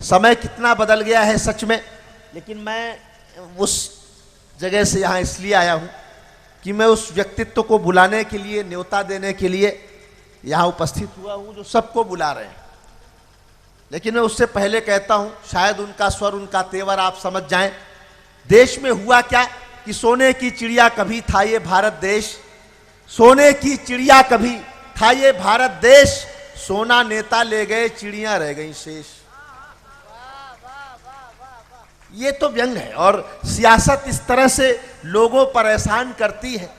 समय कितना बदल गया है सच में। लेकिन मैं उस जगह से यहाँ इसलिए आया हूँ कि मैं उस व्यक्तित्व को बुलाने के लिए, न्योता देने के लिए यहाँ उपस्थित हुआ हूँ जो सबको बुला रहे हैं। लेकिन मैं उससे पहले कहता हूँ, शायद उनका स्वर, उनका तेवर आप समझ जाएं। देश में हुआ क्या कि सोने की चिड़िया कभी था ये भारत देश, सोने की चिड़िया कभी था ये भारत देश, सोना नेता ले गए, चिड़िया रह गई शेष। ये तो व्यंग है। और सियासत इस तरह से लोगों पर एहसान करती है,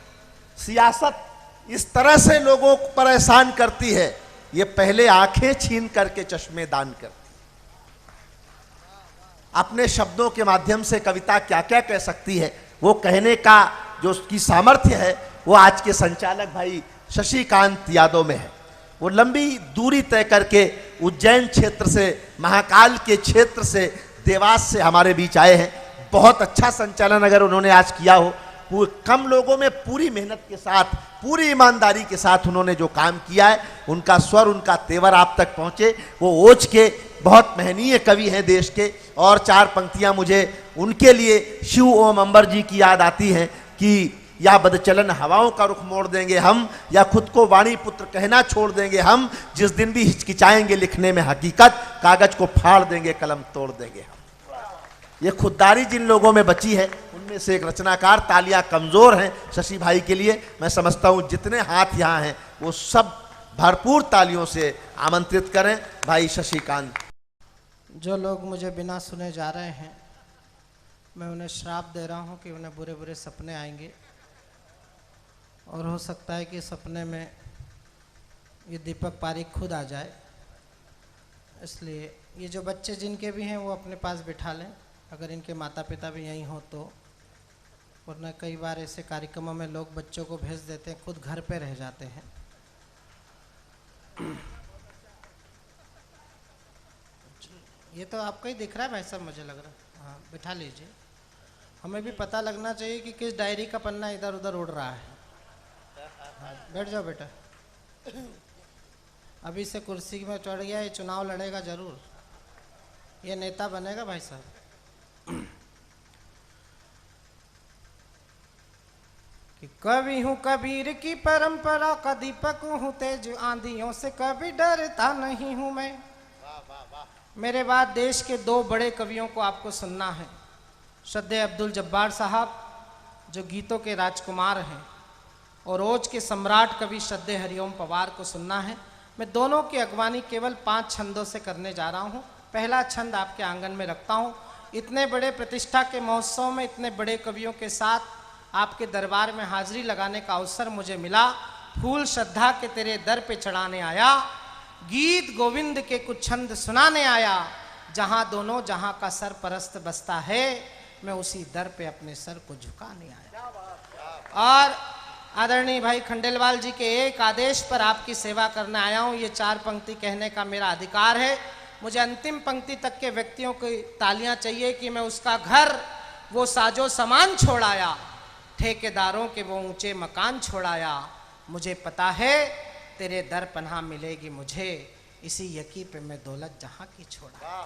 सियासत इस तरह से लोगों पर एहसान करती है, ये पहले आंखें छीन करके चश्मे दान करती। अपने शब्दों के माध्यम से कविता क्या क्या कह सकती है, वो कहने का जो उसकी सामर्थ्य है, वो आज के संचालक भाई शशिकांत यादव में है। वो लंबी दूरी तय करके उज्जैन क्षेत्र से, महाकाल के क्षेत्र से, देवास से हमारे बीच आए हैं। बहुत अच्छा संचालन अगर उन्होंने आज किया हो, वो कम लोगों में पूरी मेहनत के साथ, पूरी ईमानदारी के साथ उन्होंने जो काम किया है, उनका स्वर, उनका तेवर आप तक पहुंचे। वो ओज के बहुत महनीय कवि हैं देश के। और चार पंक्तियां मुझे उनके लिए शिव ओम अंबर जी की याद आती हैं कि या बदचलन हवाओं का रुख मोड़ देंगे हम, या खुद को वाणी पुत्र कहना छोड़ देंगे हम, जिस दिन भी हिचकिचाएंगे लिखने में हकीकत, कागज को फाड़ देंगे, कलम तोड़ देंगे हम। ये खुददारी जिन लोगों में बची है, उनमें से एक रचनाकार। तालियां कमजोर हैं शशि भाई के लिए। मैं समझता हूं जितने हाथ यहाँ हैं वो सब भरपूर तालियों से आमंत्रित करें भाई शशिकांत। जो लोग मुझे बिना सुने जा रहे हैं, मैं उन्हें श्राप दे रहा हूं कि उन्हें बुरे बुरे सपने आएंगे, और हो सकता है कि सपने में ये दीपक पारिक खुद आ जाए। इसलिए ये जो बच्चे जिनके भी हैं वो अपने पास बिठा लें, अगर इनके माता पिता भी यहीं हो तो। वरना कई बार ऐसे कार्यक्रमों में लोग बच्चों को भेज देते हैं, खुद घर पे रह जाते हैं। ये तो आपका ही दिख रहा है भाई साहब, मुझे लग रहा है। हाँ, बिठा लीजिए। हमें भी पता लगना चाहिए कि किस डायरी का पन्ना इधर उधर उड़ रहा है। हाँ, बैठ जाओ बेटा। अभी से कुर्सी में चढ़ गया, ये चुनाव लड़ेगा जरूर, ये नेता बनेगा भाई साहब। कि कवि हूँ कबीर की परंपरा का दीपक हूँ, तेज आंधियों से कभी डरता नहीं हूँ मैं। मेरे बाद देश के दो बड़े कवियों को आपको सुनना है। श्रद्धेय अब्दुल जब्बार साहब जो गीतों के राजकुमार हैं, और ओज के सम्राट कवि श्रद्धेय हरिओम पवार को सुनना है। मैं दोनों की अगवानी केवल 5 छंदों से करने जा रहा हूँ। पहला छंद आपके आंगन में रखता हूँ। इतने बड़े प्रतिष्ठा के महोत्सव में इतने बड़े कवियों के साथ आपके दरबार में हाजिरी लगाने का अवसर मुझे मिला। फूल श्रद्धा के तेरे दर पे चढ़ाने आया, गीत गोविंद के कुछ छंद सुनाने आया। जहाँ दोनों जहाँ का सर परस्त बसता है, मैं उसी दर पे अपने सर को झुकाने आया। और आदरणीय भाई खंडेलवाल जी के एक आदेश पर आपकी सेवा करने आया हूँ। ये 4 पंक्ति कहने का मेरा अधिकार है। मुझे अंतिम पंक्ति तक के व्यक्तियों की तालियां चाहिए कि मैं उसका घर वो साजो सामान छोड़ाया, ठेकेदारों के वो ऊंचे मकान छोड़ाया। मुझे पता है तेरे दर पनाह मिलेगी मुझे, इसी यकी पे मैं दौलत जहां की छोड़ा।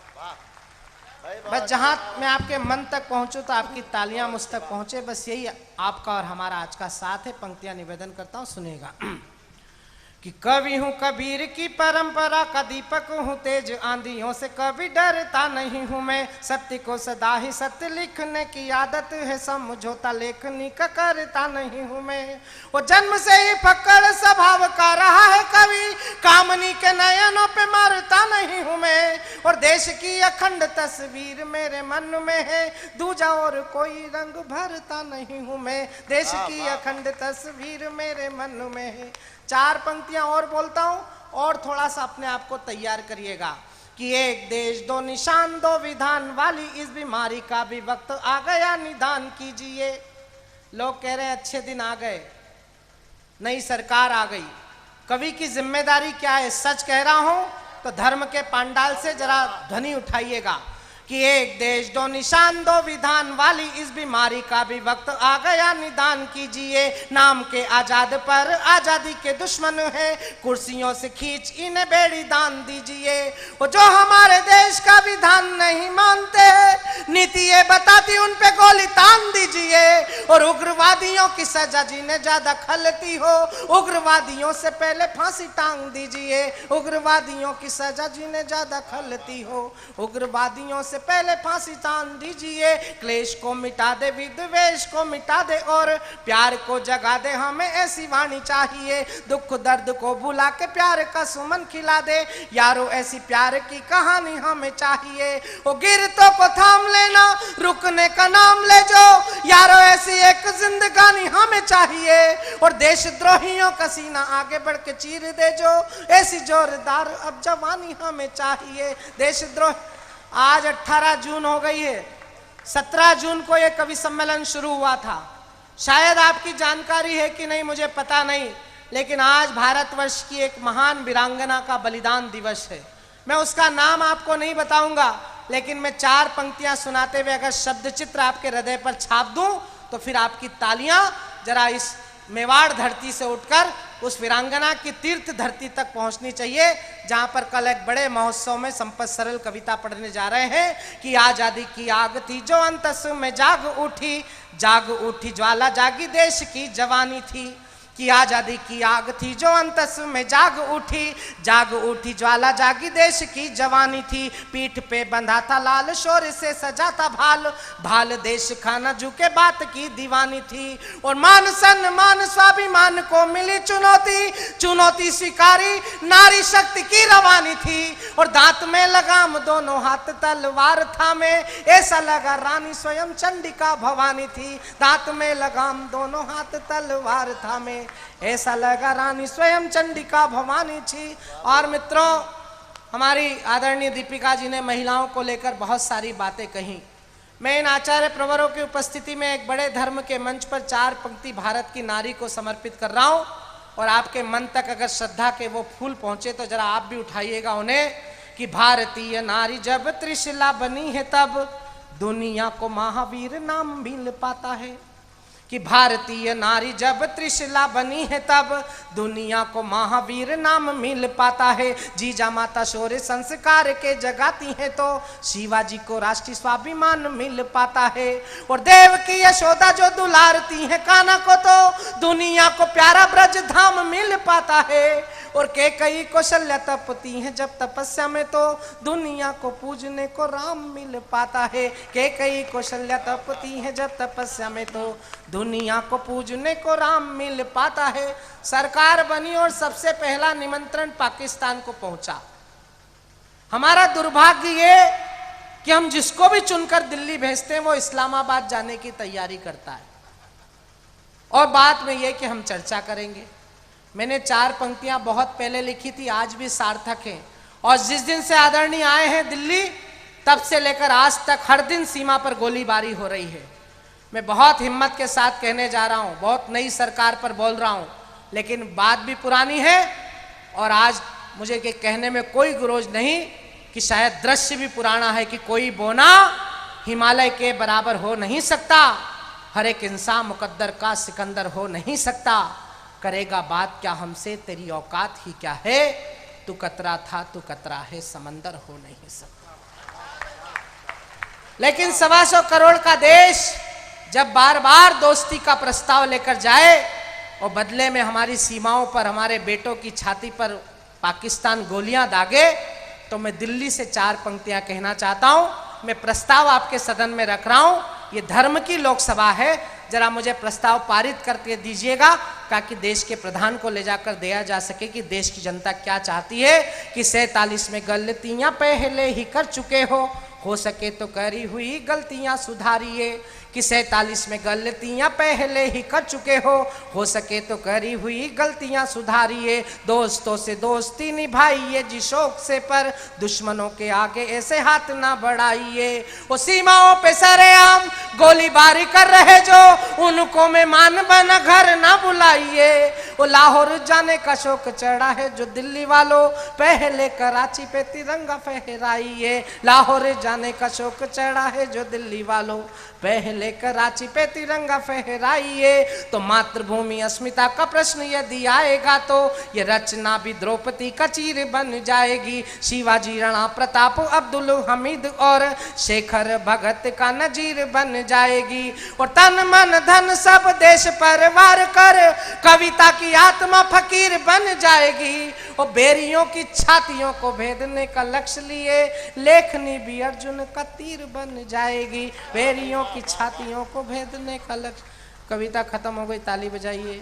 बस जहां मैं आपके मन तक पहुंचूं तो आपकी तालियां मुझ तक पहुंचे, बस यही आपका और हमारा आज का साथ है। पंक्तियां निवेदन करता हूं, सुनिएगा। कि कवि हूँ कबीर की परंपरा का दीपक हूँ, तेज आंधियों से कभी डरता नहीं हूँ मैं। सत्य को सदा ही सत्य लिखने की आदत है, समझौता लेखनी का करता नहीं हूँ मैं। वो जन्म से ही फक्कड़ स्वभाव का रहा है कवि, कामनी के नयनों पे मरता नहीं हूँ मैं। और देश की अखंड तस्वीर मेरे मन में है, दूजा और कोई रंग भरता नहीं हूँ मैं। देश की अखंड तस्वीर मेरे मन में है। 4 पंक्तियां और बोलता हूं, और थोड़ा सा अपने आप को तैयार करिएगा। कि एक देश दो निशान दो विधान वाली इस बीमारी का भी वक्त आ गया, निदान कीजिए। लोग कह रहे हैं अच्छे दिन आ गए, नई सरकार आ गई। कवि की जिम्मेदारी क्या है? सच कह रहा हूं तो धर्म के पांडाल से जरा ध्वनि उठाइएगा कि एक देश दो निशान दो विधान वाली इस बीमारी का भी वक्त आ गया, निदान कीजिए। नाम के आजाद पर आजादी के दुश्मन है, कुर्सियों से खींच इन्हें बेड़ी दान दीजिए। वो जो हमारे देश का भी विधान नहीं मानते, नीति ये बताती उन पे गोली तान दीजिए। और उग्रवादियों की सजा जिन्हें ज्यादा खलती हो, उग्रवादियों से पहले फांसी टांग दीजिए। उग्रवादियों की सजा जिन्हें ज्यादा खलती हो, उग्रवादियों से पहले फांसी टांग दीजिए। क्लेश को मिटा दे, विद्वेष को मिटा दे और प्यार को जगा दे, हमें ऐसी वाणी चाहिए। दुख दर्द को भुला के प्यार का सुमन खिला दे, यारो ऐसी प्यार की कहानी हमें चाहिए। वो गिरतों को थाम लेना, रुकने का नाम ले जो, यारो ऐसी एक जिंदगानी हमें चाहिए। और देशद्रोहियों का सीना आगे बढ़ के चीर दे जो, ऐसी जोरदार अब जवानी हमें चाहिए। देशद्रोह आज 18 जून हो गई है, 17 जून को यह कवि सम्मेलन शुरू हुआ था। शायद आपकी जानकारी है कि नहीं मुझे पता नहीं, लेकिन आज भारतवर्ष की एक महान वीरांगना का बलिदान दिवस है। मैं उसका नाम आपको नहीं बताऊंगा, लेकिन मैं 4 पंक्तियां सुनाते हुए अगर शब्द चित्र आपके हृदय पर छाप दूं तो फिर आपकी तालियां जरा इस मेवाड़ धरती से उठकर उस वीरांगना की तीर्थ धरती तक पहुंचनी चाहिए, जहां पर कल एक बड़े महोत्सव में संपत सरल कविता पढ़ने जा रहे हैं कि आजादी की आग थी जो अंतस में जाग उठी ज्वाला जागी देश की जवानी थी। कि आजादी की आग थी जो अंतस में जाग उठी ज्वाला जागी देश की जवानी थी। पीठ पे बंधा था लाल, शोर से सजा था भाल देश खाना झुके बात की दीवानी थी। और मान सम्मान स्वाभिमान को मिली चुनौती स्वीकारी नारी शक्ति की रवानी थी। और दांत में लगाम दोनों हाथ तलवार थामे, ऐसा लगा रानी स्वयं चंडिका भवानी थी। दांत में लगाम दोनों हाथ तलवार थामे, ऐसा लगा रानी स्वयं चंडिका भवानी थी। और मित्रों, हमारी आदरणीय दीपिका जी ने महिलाओं को लेकर बहुत सारी बातें कही। मैं इन आचार्य प्रवरों की उपस्थिति में एक बड़े धर्म के मंच पर 4 पंक्ति भारत की नारी को समर्पित कर रहा हूं। और आपके मन तक अगर श्रद्धा के वो फूल पहुंचे तो जरा आप भी उठाइएगा उन्हें कि भारतीय नारी जब त्रिशिला बनी है तब दुनिया को महावीर नाम मिल पाता है। कि भारतीय नारी जब त्रिशिला बनी है तब दुनिया को महावीर नाम मिल पाता है। जीजा माता शौर्य संस्कार के जगाती है तो शिवाजी को राष्ट्रीय स्वाभिमान मिल पाता है। और देव की यशोदा जो दुलारती है कान्हा को तो दुनिया को प्यारा ब्रज धाम मिल पाता है। और कई कौशल्या तपती हैं जब तपस्या में तो दुनिया को पूजने को राम मिल पाता है। कई कौशल्या तपती हैं जब तपस्या में तो दुनिया को पूजने को राम मिल पाता है। सरकार बनी और सबसे पहला निमंत्रण पाकिस्तान को पहुंचा। हमारा दुर्भाग्य ये कि हम जिसको भी चुनकर दिल्ली भेजते हैं वो इस्लामाबाद जाने की तैयारी करता है। और बात में ये कि हम चर्चा करेंगे। मैंने 4 पंक्तियां बहुत पहले लिखी थी, आज भी सार्थक हैं। और जिस दिन से आदरणीय आए हैं दिल्ली, तब से लेकर आज तक हर दिन सीमा पर गोलीबारी हो रही है। मैं बहुत हिम्मत के साथ कहने जा रहा हूं, बहुत नई सरकार पर बोल रहा हूं, लेकिन बात भी पुरानी है। और आज मुझे के कहने में कोई गुरोज नहीं कि शायद दृश्य भी पुराना है कि कोई बोना हिमालय के बराबर हो नहीं सकता, हर एक इंसान मुकद्दर का सिकंदर हो नहीं सकता। करेगा बात क्या हमसे, तेरी औकात ही क्या है, तू कतरा था तू कतरा है, समंदर हो नहीं सकता। लेकिन 125 करोड़ का देश जब बार बार दोस्ती का प्रस्ताव लेकर जाए और बदले में हमारी सीमाओं पर हमारे बेटों की छाती पर पाकिस्तान गोलियां दागे, तो मैं दिल्ली से 4 पंक्तियां कहना चाहता हूं। मैं प्रस्ताव आपके सदन में रख रहा हूं, ये धर्म की लोकसभा है, जरा मुझे प्रस्ताव पारित करके दीजिएगा ताकि देश के प्रधान को ले जाकर दिया जा सके कि देश की जनता क्या चाहती है। कि 47 में गलतियां पहले ही कर चुके हो सके तो करी हुई गलतियां सुधारिए। कि 47 में गलतियां पहले ही कर चुके हो सके तो करी हुई गलतियां सुधारिए। दोस्तों से दोस्ती निभाइए जी शौक से, पर दुश्मनों के आगे ऐसे हाथ ना बढ़ाइए। वो सीमाओं पे सरेआम गोलीबारी कर रहे जो, उनको मेहमान बना घर ना बुलाइए। वो लाहौर जाने का शौक चढ़ा है जो दिल्ली वालों, पहले कराची पे तिरंगा फहराइए। लाहौर जाने का शौक चढ़ा है जो दिल्ली वालों, पहले कराची पे तिरंगा फहराइए। तो मातृभूमि अस्मिता का प्रश्न यदि आएगा तो ये रचना भी द्रौपदी का चीर बन जाएगी। शिवाजी, राणा प्रताप, अब्दुल हमीद और शेखर भगत का नजीर बन जाएगी। और तन मन धन सब देश पर वार कर कविता की आत्मा फकीर बन जाएगी। और बेरियों की छातियों को भेदने का लक्ष्य लिए लेखनी भी अर्जुन का तीर बन जाएगी। बेरियों की छातियों को भेदने का लक्ष्य। कविता खत्म हो गई, ताली बजाइए।